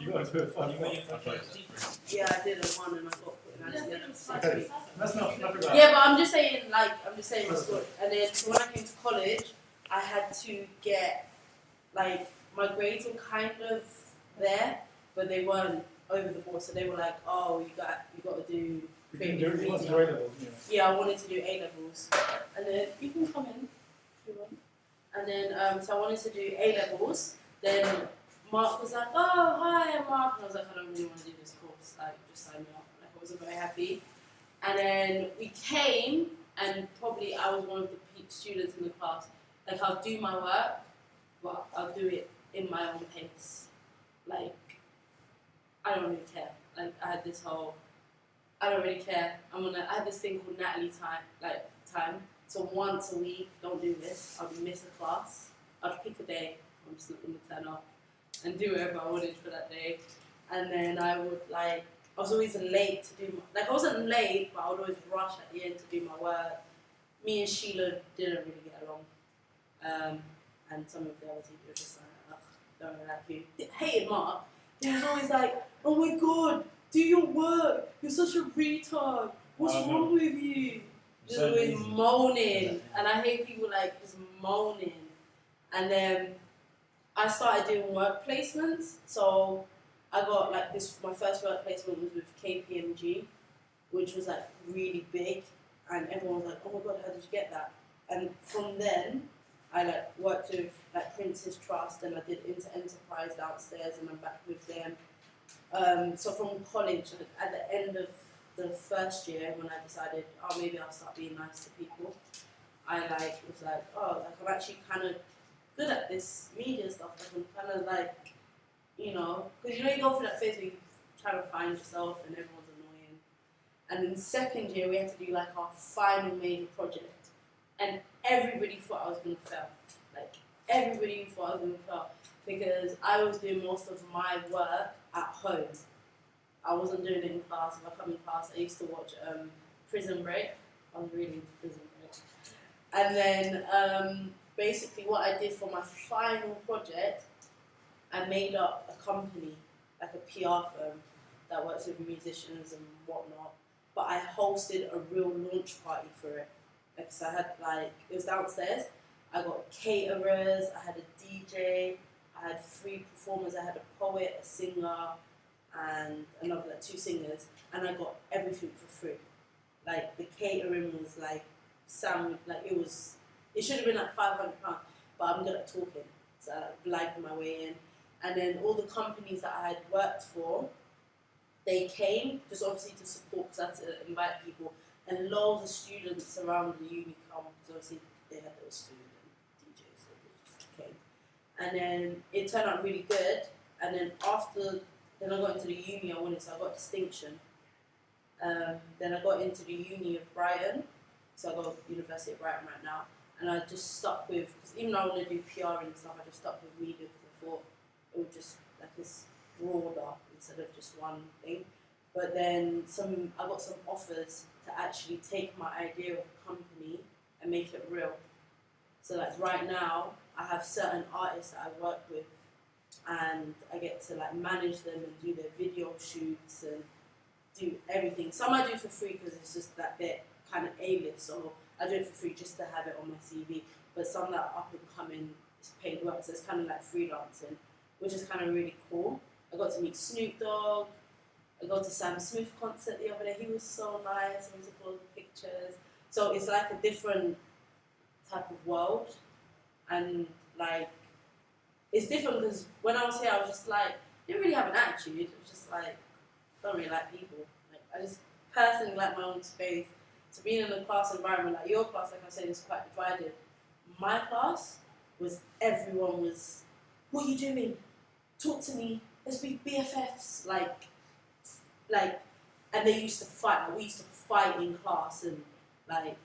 You got to do a fun one. Yeah, I did a one and I got put in actually. Okay. That's not about. Yeah, but I'm just saying my story. And then so when I came to college, I had to get like my grades were kind of there, but they weren't over the board. So they were like, oh, you got to do. You want to do A-levels, yeah, I wanted to do A-levels. And then, you can come in if you want. And then, so I wanted to do A-levels. Then Mark was like, oh, hi, I'm Mark. And I was like, I don't really want to do this course. Like, just sign me up. Like, I wasn't very happy. And then we came, and probably I was one of the students in the class. Like, I'll do my work, but I'll do it in my own pace. Like, I don't really care. Like, I had this whole... I don't really care. I had this thing called Natalie time. So once a week, don't do this. I would miss a class. I'd pick a day. I'm just not going to turn up and do whatever I wanted for that day. And then I was always late to do I wasn't late, but I would always rush at the end to do my work. Me and Sheila didn't really get along. And some of the other teachers were just like, ugh, don't really like you. They hated Mark. They was always like, oh my God, do your work. You're such a retard. What's wrong with you? Just always moaning. And I hate people like just moaning. And then I started doing work placements. So I got like this, my first work placement was with KPMG, which was like really big. And everyone was like, oh my God, how did you get that? And from then, I like worked with like Prince's Trust and I did Enterprise downstairs and I'm back with them. So from college, like, at the end of the first year, when I decided, oh, maybe I'll start being nice to people, I was like, oh, like I'm actually kind of good at this media stuff. Like I'm kind of like, because you go through that phase where you try to find yourself and everyone's annoying. And then second year, we had to do like our final major project, and everybody thought I was going to fail. Like everybody thought I was going to fail because I was doing most of my work at home. I wasn't doing it in class. If I come in class, I used to watch Prison Break. I was really into Prison Break. And then basically what I did for my final project, I made up a company, like a PR firm that works with musicians and whatnot. But I hosted a real launch party for it. Like, so I had it was downstairs. I got caterers, I had a DJ, I had 3 performers, I had a poet, a singer, and another 2 singers, and I got everything for free. Like the catering was it should have been like £500, but I'm good at talking, so I blagged my way in. And then all the companies that I had worked for, they came just obviously to support because I had to invite people, and loads of students around the uni come because obviously they had those food and DJs, so they just came. And then it turned out really good. And then then I got into the uni I wanted, so I got distinction. Then I got into the uni of Brighton, so I got University of Brighton right now. And I just stuck with, because even though I want to do PR and stuff, I just stuck with media because I thought it would just like this broader instead of just one thing. But then I got some offers to actually take my idea of a company and make it real. So like right now, I have certain artists that I work with, and I get to like manage them and do their video shoots and do everything. Some I do for free because it's just that they're kind of A-list, so I do it for free just to have it on my CV. But some that are up and coming is paid work, so it's kind of like freelancing, which is kind of really cool. I got to meet Snoop Dogg. I got to Sam Smith concert the other day. He was so nice. I took all the pictures. So it's like a different type of world, and like it's different because when I was here, I was just like, didn't really have an attitude. It was just like, don't really like people. Like, I just personally like my own space. So being in a class environment, like your class, like I said, is quite divided. My class was, everyone was, what are you doing? Talk to me. Let's be BFFs. Like, and they used to fight. Like, we used to fight in class, and like,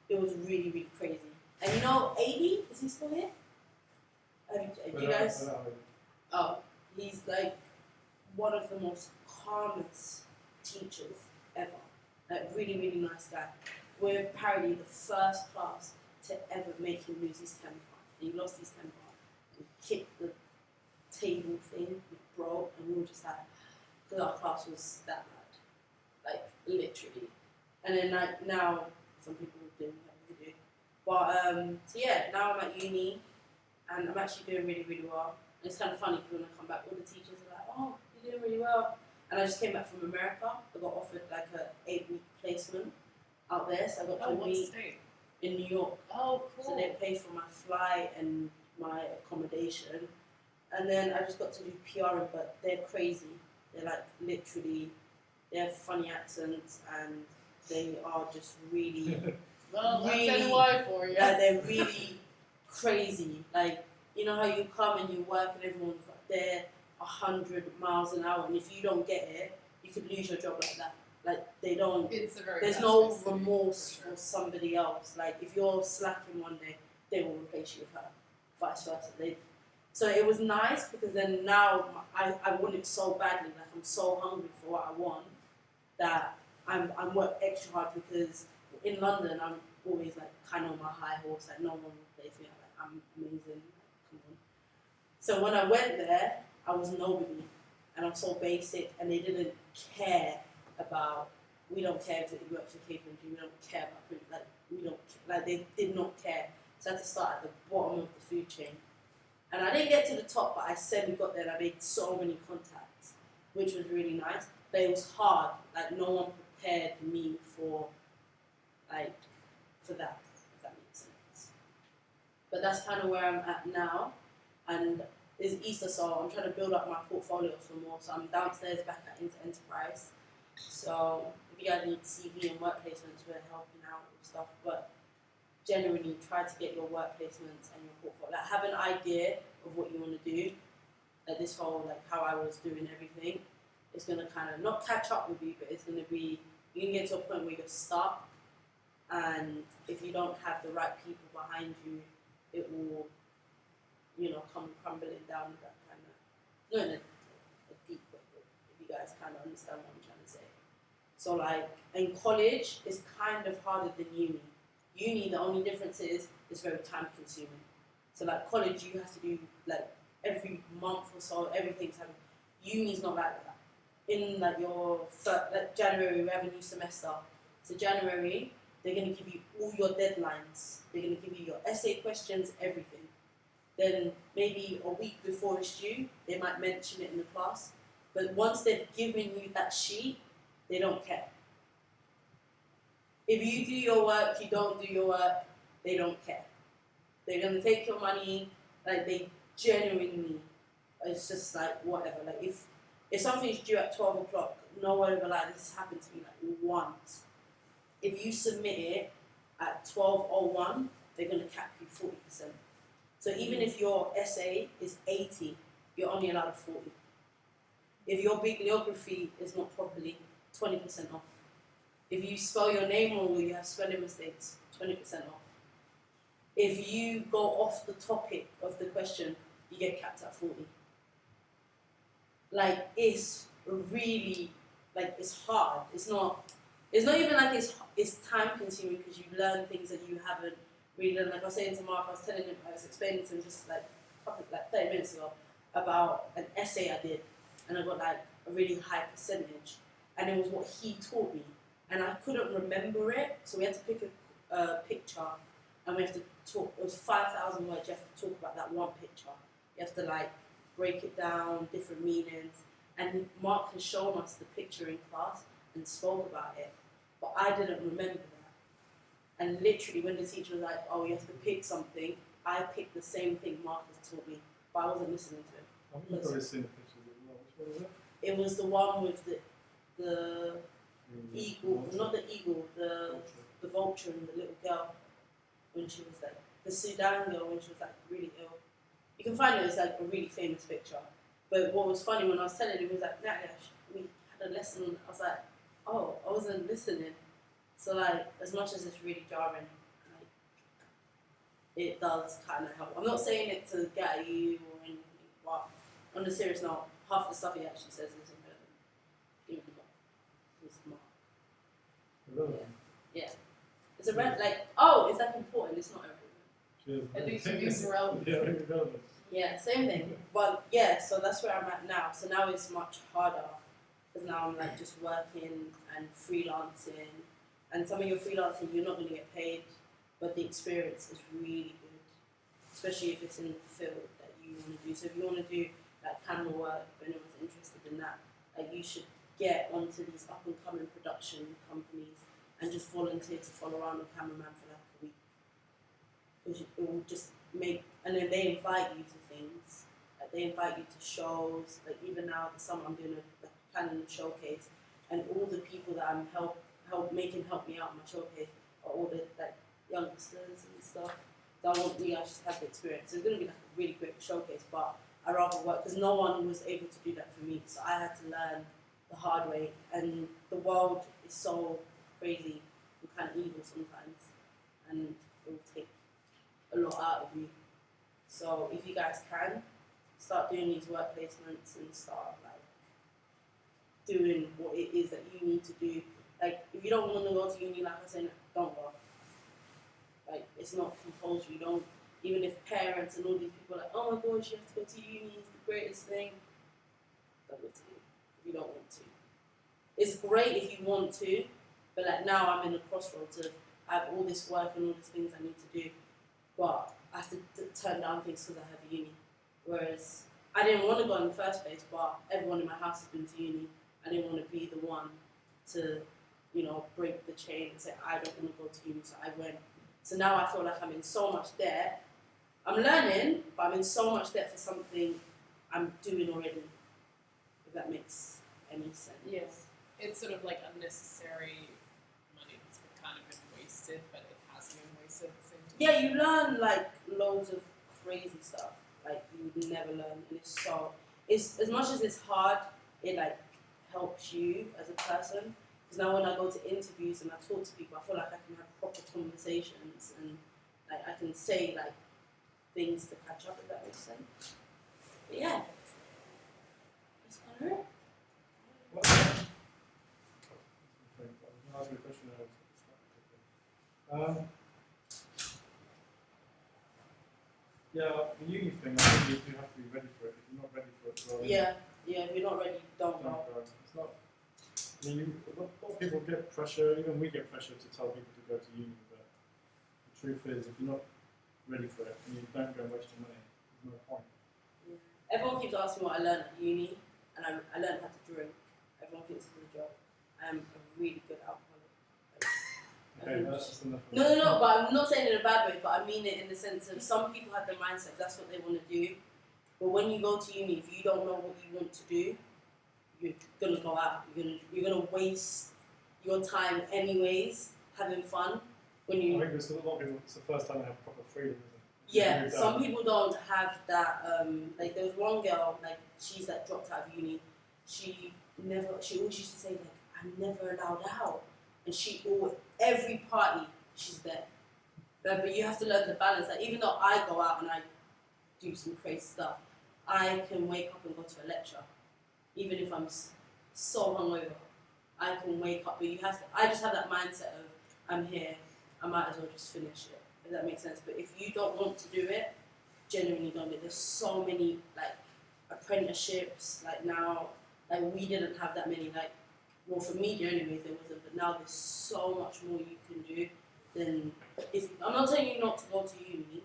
it was really, really crazy. And you know, AD, is he still here? You guys? Oh, he's like one of the most calmest teachers ever. Like, really, really nice guy. We're apparently the first class to ever make him lose his temper. He lost his temper and kicked the table thing, it broke, and we were just like, because our class was that bad, like literally. And then like now, some people do like we do. But so yeah, now I'm at uni, and I'm actually doing really, really well. And it's kind of funny because when I come back, all the teachers are like, "Oh, you're doing really well." And I just came back from America. I got offered like a 8-week placement out there, so I got to what meet state? in New York. Oh, cool. So they paid for my flight and my accommodation. And then I just got to do PRing, but they're crazy. They're like literally, they have funny accents and they are just really, Well, really, that's NY for you. yeah, they're really crazy. Like, you know how you come and you work and everyone's there 100 miles an hour, and if you don't get it, you could lose your job like that. Like, they don't, It's a very there's no fast-paced city, remorse for sure. for somebody else. Like, if you're slacking one day, they will replace you with her, vice versa. So it was nice because then now I want it so badly. Like, I'm so hungry for what I want that I'm work extra hard, because in London I'm always like kind of on my high horse. Like, no one will replace me. I'm amazing. Come on. So when I went there, I was nobody, and I'm so basic, and they didn't care about. We don't care if it works for KPMG. We don't care about like we don't like they did not care. So I had to start at the bottom of the food chain, and I didn't get to the top, but I semi got there. And I made so many contacts, which was really nice. But it was hard. Like, no one prepared me for that. If that makes sense. But that's kind of where I'm at now, and it's Easter, so I'm trying to build up my portfolio some more. So I'm downstairs back at Enterprise. So if you guys need CV and work placements, we're helping out with stuff. But generally, try to get your work placements and your portfolio. Like, have an idea of what you want to do. Like, this whole, like, how I was doing everything, it's going to kind of not catch up with you, but it's going to be, you can get to a point where you're stuck, and if you don't have the right people behind you, it will, come crumbling down that kind of, not in a deep way, but if you guys kind of understand what I'm trying to say. So, like, in college, it's kind of harder than uni. Uni, the only difference is it's very time consuming. So, like, college, you have to do, like, every month or so, everything's happening. Uni's not like that. In, like, your January, we have a new semester. So January, they're going to give you all your deadlines. They're going to give you your essay questions, everything. Then maybe a week before it's due, they might mention it in the class. But once they've given you that sheet, they don't care. If you do your work, you don't do your work, they don't care. They're going to take your money, like, they genuinely, it's just like, whatever. Like, if something's due at 12 o'clock, no one ever, like, this has happened to me, like, once. If you submit it at 12:01, they're going to cap you 40%. So even if your essay is 80, you're only allowed 40. If your bibliography is not properly, 20% off. If you spell your name wrong or you have spelling mistakes, 20% off. If you go off the topic of the question, you get capped at 40. Like, it's really, like, it's hard. It's not even like it's time consuming, because you learn things that you haven't really done. Like I was saying to Mark, I was explaining to him just like 30 minutes ago about an essay I did, and I got like a really high percentage, and it was what he taught me, and I couldn't remember it, so we had to pick a picture, and we have to talk. It was 5,000 words. You have to talk about that one picture. You have to like break it down, different meanings, and Mark has shown us the picture in class and spoke about it, but I didn't remember that. And literally, when the teacher was like, "Oh, you have to pick something," I picked the same thing Mark has taught me, but I wasn't listening to him. I've probably seen the pictures as well. Which one was it? It was the one with the eagle, not the eagle, the vulture and the little girl, when she was like, the Sudan girl, when she was like really ill. You can find it, it's like a really famous picture. But what was funny when I was telling him, he was like, "Natalie, we had a lesson." I was like, "Oh, I wasn't listening." So like, as much as it's really jarring, like, it does kind of help. I'm not saying it to get at you or anything, but on a serious note, half the stuff he actually says is irrelevant. Even though he's smart. Irrelevant. Yeah. It's a red, like, oh, is that important? It's not irrelevant. Cheers. At least it is irrelevant. Yeah, irrelevant. Yeah, same thing. But yeah, so that's where I'm at now. So now it's much harder because now I'm like just working and freelancing. And some of your freelancing, you're not going to get paid, but the experience is really good, especially if it's in the field that you want to do. So if you want to do like camera work, if anyone's interested in that, like you should get onto these up and coming production companies and just volunteer to follow around the cameraman for like a week. Because it will just make, and then they invite you to things. Like they invite you to shows. Like even now, this summer I'm doing planning a showcase, and all the people that I'm help me out in my showcase are all the like youngsters and stuff. That want you guys just have the experience. So it's gonna be like a really great showcase, but I rather work because no one was able to do that for me. So I had to learn the hard way, and the world is so crazy and kind of evil sometimes, and it will take a lot out of you. So if you guys can start doing these work placements and start like doing what it is that you need to do. Like if you don't want to go to uni, like I said, don't go. Like it's not compulsory. Don't, even if parents and all these people are like, oh my gosh, you have to go to uni, it's the greatest thing. Don't go to uni if you don't want to. It's great if you want to, but like now I'm in the crossroads of I have all this work and all these things I need to do, but I have to turn down things because I have a uni. Whereas I didn't want to go in the first place, but everyone in my house has been to uni. I didn't want to be the one to, you know, break the chain and say I don't want to go to uni, so I went. So now I feel like I'm in so much debt. I'm learning, but I'm in so much debt for something I'm doing already. If that makes any sense. Yes. It's sort of like unnecessary money that's kind of been wasted, but it hasn't been wasted at the same time. Yeah, you learn like loads of crazy stuff. Like you would never learn, and it's as much as it's hard, it like helps you as a person. Because now when I go to interviews and I talk to people, I feel like I can have proper conversations and like I can say like things to catch up, if that makes sense. But yeah, that's kind of it. What? I was going to ask you a question. Yeah, the uni thing, I think you have to be ready for it. If you're not ready for it, well, Yeah, if you're not ready, don't go. It's not. I mean, a lot of people get pressure. Even we get pressure to tell people to go to uni. But the truth is, if you're not ready for it, and you don't go and waste your money, there's no point. Yeah. Everyone keeps asking what I learned at uni, and I learned how to drink. Everyone thinks it's a job. I am a really good alcoholic. Okay, that's enough. No, but I'm not saying it in a bad way, but I mean it in the sense of some people have the mindset that's what they want to do. But when you go to uni, if you don't know what you want to do, you're gonna go out. You're gonna waste your time anyways having fun. When you I think there's a lot of people. It's the first time they have proper freedom, isn't it? yeah, some people don't have that. Like there was one girl, like she's like dropped out of uni. She always used to say like I'm never allowed out, and every party she's there. But you have to learn to balance that. Even though I go out and I do some crazy stuff, I can wake up and go to a lecture, even if I'm so hungover. I can wake up, but I just have that mindset of I'm here. I might as well just finish it. If that makes sense. But if you don't want to do it, genuinely don't do it. There's so many like apprenticeships. Like now, like we didn't have that many. Like well, for media anyways, there wasn't. But now there's so much more you can do. Then if I'm not telling you not to go to uni.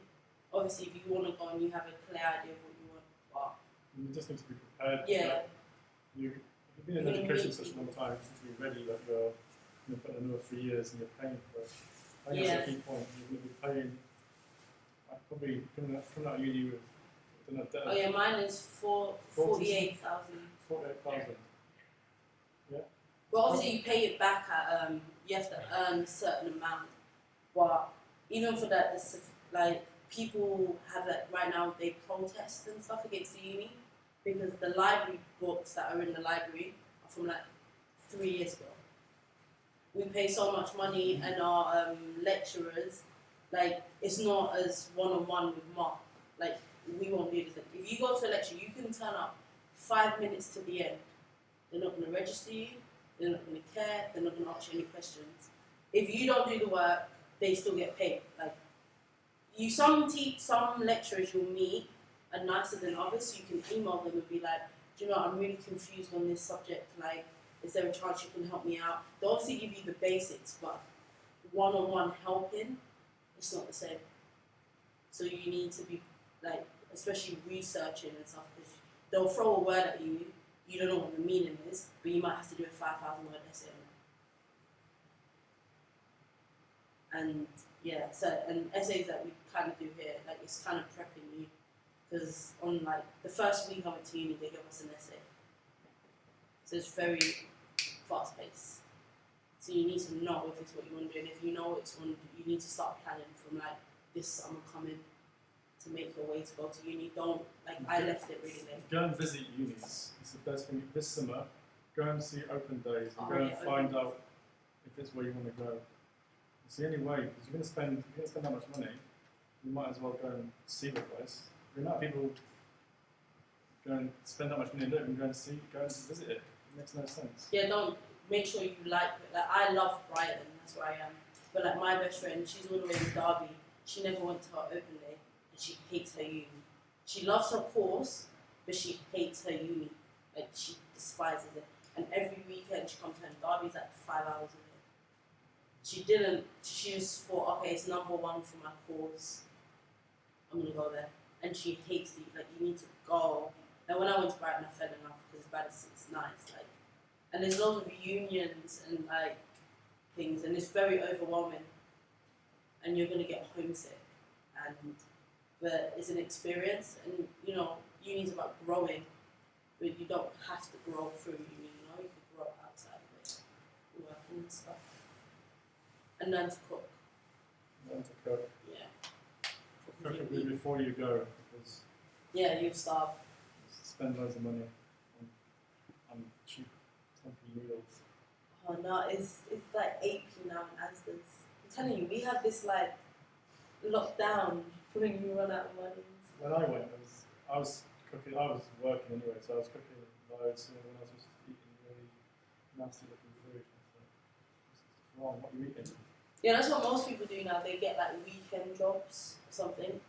Obviously, if you want to go and you have a clear idea of what you want, but you just need to be prepared. yeah. You've been in education such a long time, you need to be ready that you're going to put another 3 years and you're paying for it. I think that's a key point. You're going to be paying, probably coming out of uni with, I don't know, debt. Oh yeah, mine is 48,000. 48,000. Yeah. But obviously you pay it back at you have to earn a certain amount. But even for that, like people have that right now. They protest and stuff against the uni because the library books that are in the library are from like 3 years ago. We pay so much money, and our lecturers, like it's not as one-on-one with Mark. Like we won't do this. If you go to a lecture, you can turn up 5 minutes to the end. They're not going to register you. They're not going to care. They're not going to ask you any questions. If you don't do the work, they still get paid. Like some lecturers you'll meet, are nicer than others. So you can email them and be like, do you know, I'm really confused on this subject. Like, is there a chance you can help me out? They'll obviously give you the basics, but one-on-one helping, it's not the same. So you need to be like, especially researching and stuff, because they'll throw a word at you, you don't know what the meaning is, but you might have to do a 5,000 word essay on it. And yeah, so and essays that we kind of do here, like it's kind of prepping you, because on like the first week I went to uni, they gave us an essay. So it's very fast paced. So you need to know if it's what you want to do, and if you know what you want to do, you need to start planning from like this summer coming to make your way to go to uni. Don't like I left it really late. Go and visit unis. It's the best thing this summer. Go and see open days and go and yeah, find out if it's where you want to go. It's the only way, because you're going to spend that much money. You might as well go and see the place. The amount of people go and spend that much money and don't even go and visit it. It makes no sense. Yeah, don't make sure you like it. Like I love Brighton, that's where I am. But like my best friend, she's all the way in Derby. She never went to her open day, and she hates her uni. She loves her course, but she hates her uni. Like she despises it. And every weekend she comes home. Derby's like 5 hours away. She just thought, okay, it's number one for my course. I'm gonna go there. And she hates it. Like you need to go. And when I went to Brighton, I fell in love because it's nice. Like, and there's lots of unions and like things, and it's very overwhelming. And you're gonna get homesick. But it's an experience, and you know, uni's about growing, but you don't have to grow through uni. You know, you can grow outside of it, working and stuff, and learn to cook. Learn to cook. Yeah. Preferably before you go, because yeah, you starve. Spend loads of money on cheap, funky noodles. Oh no, it's like 8p now in Asda's. I'm telling you, we have this like lockdown when you run out of money. When I went, I was cooking. I was working anyway, so I was cooking loads. And everyone else was eating really nasty looking food. So, what's wrong? What are you eating? Yeah, that's what most people do now. They get like weekend jobs or something.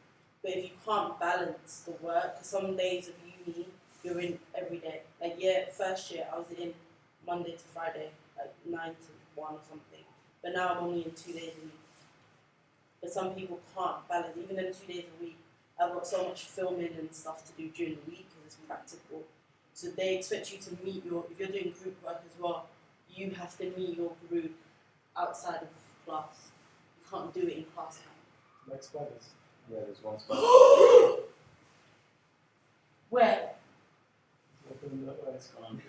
But if you can't balance the work, 'cause some days of uni you're in every day. Like first year I was in Monday to Friday, like 9 to 1 or something. But now I'm only in 2 days a week. But some people can't balance. Even in 2 days a week, I've got so much filming and stuff to do during the week because it's practical. So they expect you to meet if you're doing group work as well, you have to meet your group outside of class. You can't do it in class time. Like spiders. Yeah, there's one spot. Where? Walking that way. It's gone.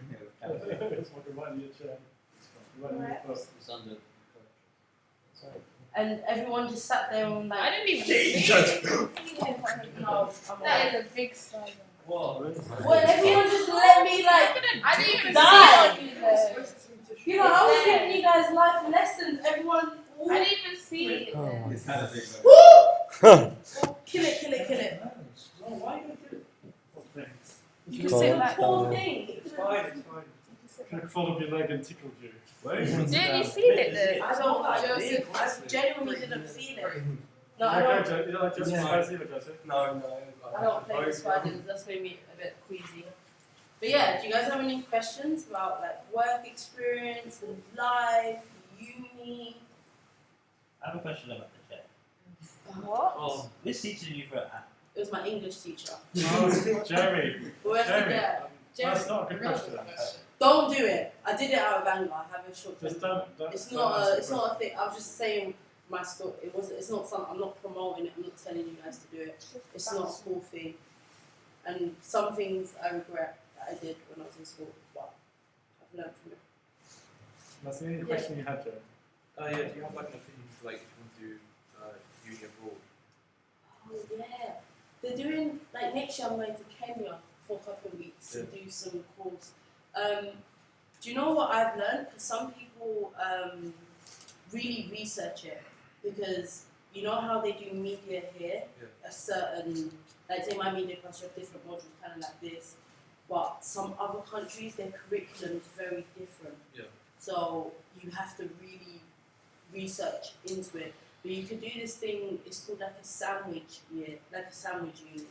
It's walking right in your chair. Right in your foot. It's under. Sorry. And everyone just sat there and like. I didn't even see it. No, I'm That is a big spider. Whoa. Well, everyone just let me like. I didn't even Die. see it. You know, I was giving you guys life lessons. Everyone. I didn't even see it. It's kind of big. Kill it. No, why are you going to do it? What things? You Just can sit say back. poor thing. It's fine, it's fine. Could have fallen off your leg and tickled you. Didn't you feel it though? I genuinely didn't feel it. No, I don't. You don't like Joseph Spice either, Joseph? No. I don't play with spiders. That's made me a bit queasy. But yeah, do you guys have any questions about like work experience, life, uni? I have a question about the chat. What? Well, which teacher you for? It was my English teacher. Oh, Jeremy. Where's the Jeremy. guy? That's not a good question. Don't do it. I did it out of anger. I have a short. Just temper. don't It's answer not the a. It's not a thing. I was just saying my story. It's not something. I'm not promoting it. I'm not telling you guys to do it. It's not a cool thing. And some things I regret that I did when I was in school, but I've learned from it. That's the only question you had, Joe. Yeah, do you have like an opinion for like if you want to do uni abroad? Oh yeah, they're doing like next year. I'm going to Kenya for a couple of weeks to do some course. Do you know what I've learned? Because some people really research it because you know how they do media here. A certain, like say my media class, you have different modules, kind of like this. But some other countries, their curriculum is very different. Yeah. So you have to really research into it. But you could do this thing, it's called like a sandwich year, like a sandwich uni.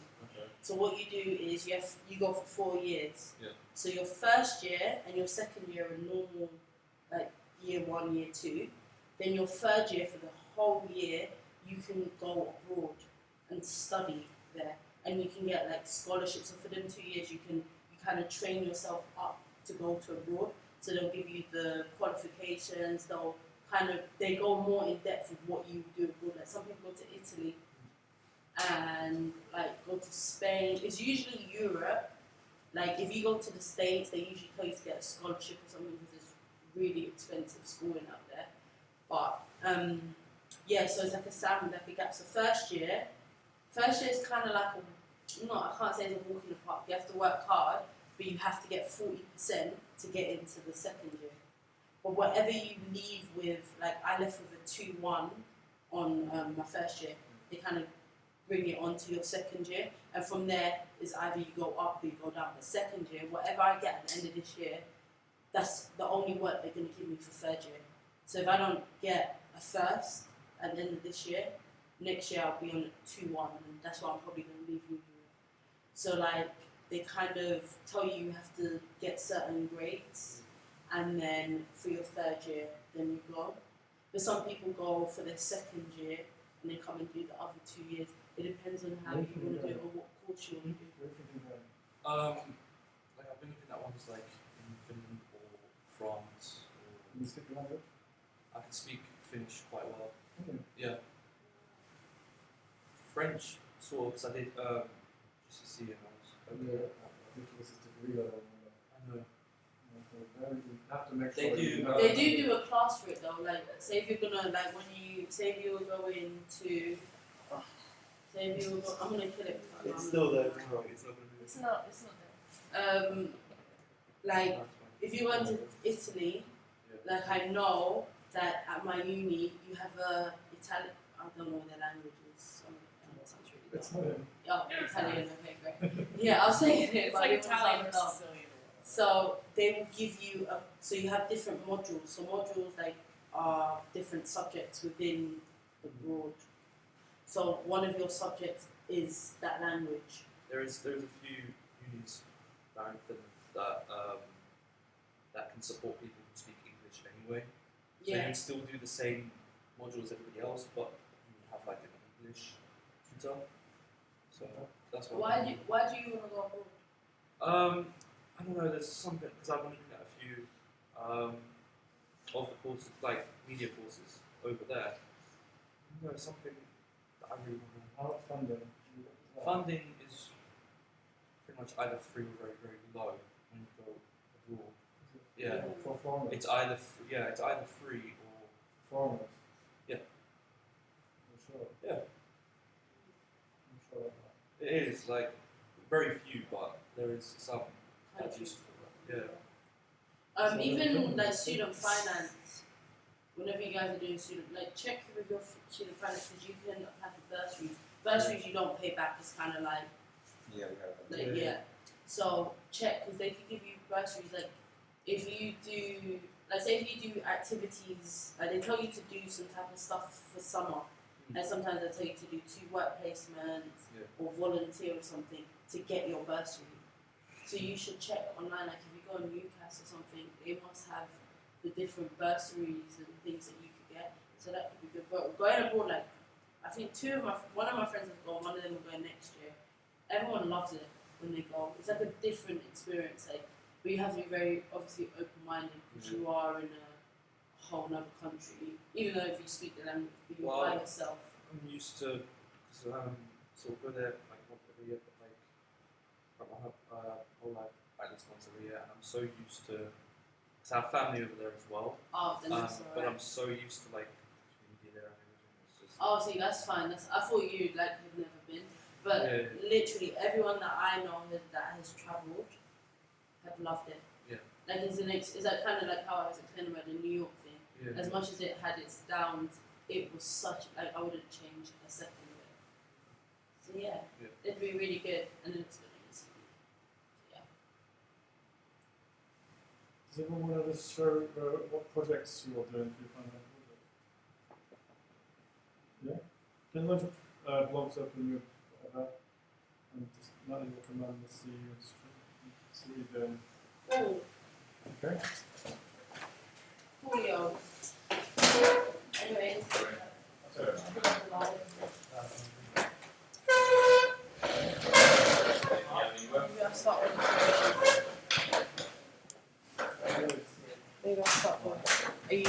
So what you do is you go for 4 years. Yeah. So your first year and your second year are normal, like year 1, year 2. Then your third year for the whole year, you can go abroad and study there, and you can get like scholarships. So for them 2 years, you kind of train yourself up to go to abroad. So they'll give you the qualifications. They go more in depth with what you do abroad. Like some people go to Italy and like go to Spain. It's usually Europe. Like if you go to the States, they usually tell you to get a scholarship or something because it's really expensive schooling out there. But so it's like a salmon, like a gap. So first year is kind of like I can't say it's a walk in the park. You have to work hard, but you have to get 40% to get into the second year. But whatever you leave with, like I left with a 2-1 on my first year, they kind of bring it on to your second year, and from there is either you go up or you go down. The second year, whatever I get at the end of this year, that's the only work they're going to give me for third year. So if I don't get a first at the end of this year, next year I'll be on a 2-1, and that's what I'm probably going to leave you with. So like they kind of tell you have to get certain grades, and then for your third year, then you go. But some people go for their second year and then come and do the other 2 years. It depends on how you want to do it or what course you want to do. Like I've been looking at ones like in Finland or France. Can you speak the language? I can speak Finnish quite well. Okay. Yeah. French, sort of, because I did GCSE and I was okay. I think this is degree level. I know. You have to make They sure do. you know. They do a class for it though. Like, say if you're gonna say if you're going to, I'm gonna kill it. It's still there. It's not going to be. It's not there. Like if you went to Italy, like I know that at my uni you have a Italian. I don't know what their language is. Sounds really It's dumb. not Oh, Italian. Okay, great. Yeah, I'll say it. It's but like it won't Italian sound or dumb. Sicilian. So they will give you so you have different modules. So modules like are different subjects within the broad. So one of your subjects is that language. There's a few unis around Finland that can support people who speak English anyway. So Yeah. you'd still do the same module as everybody else, but you would have like an English tutor. So that's what. Why do you want to go abroad? I don't know. There's something because I've been looking at a few of the courses, like media courses over there. You know, something that I really want to. How about funding? Funding is pretty much either free or very, very low when you go abroad. Yeah, For foreigners. it's either free or Foreigners. Yeah. I'm sure. yeah. I'm sure of that. It is like very few, but there is some. Countries. Yeah. Even like student finance. Whenever you guys are doing check with your student finance because you can apply for bursaries. Bursaries you don't pay back. It's kind of like. Yeah, we have that. Like, yeah. So check because they can give you bursaries. Like if you do, like say if you do activities, like they tell you to do some type of stuff for summer, and sometimes they tell you to do 2 work placements or volunteer or something to get your bursary. So you should check online. Like if you go on UCAS or something, they must have the different bursaries and things that you could get. So that could be good. But going abroad, like I think one of my friends has gone. One of them will go next year. Everyone loves it when they go. It's like a different experience. Like, but you have to be very obviously open-minded because you are in a whole other country. Even though if you speak the language, you're by yourself. I'm used to sort of go there like once every year, but like my whole life at least once every year, and I'm so used to. Because I have family over there as well. Oh, then that's But alright. I'm so used to like community there and everything. It's just. Oh, see, that's fine. I thought you'd like have never been, but literally everyone that I know that has travelled have loved it. Yeah. Like it's like kind of like how I was explaining about the New York thing. Yeah. As much as it had its downs, it was such like I wouldn't change a second of it. So yeah, it'd be really good, and then it's good. Does anyone want to just show what projects you're doing for your final project? Yeah? Can you launch blogs open your whatever? and just Natalie will come around and see you and see what you're doing. Oh, Okay. Julio. Anyway. Maybe I'll start with. Maybe I'll start with. Are you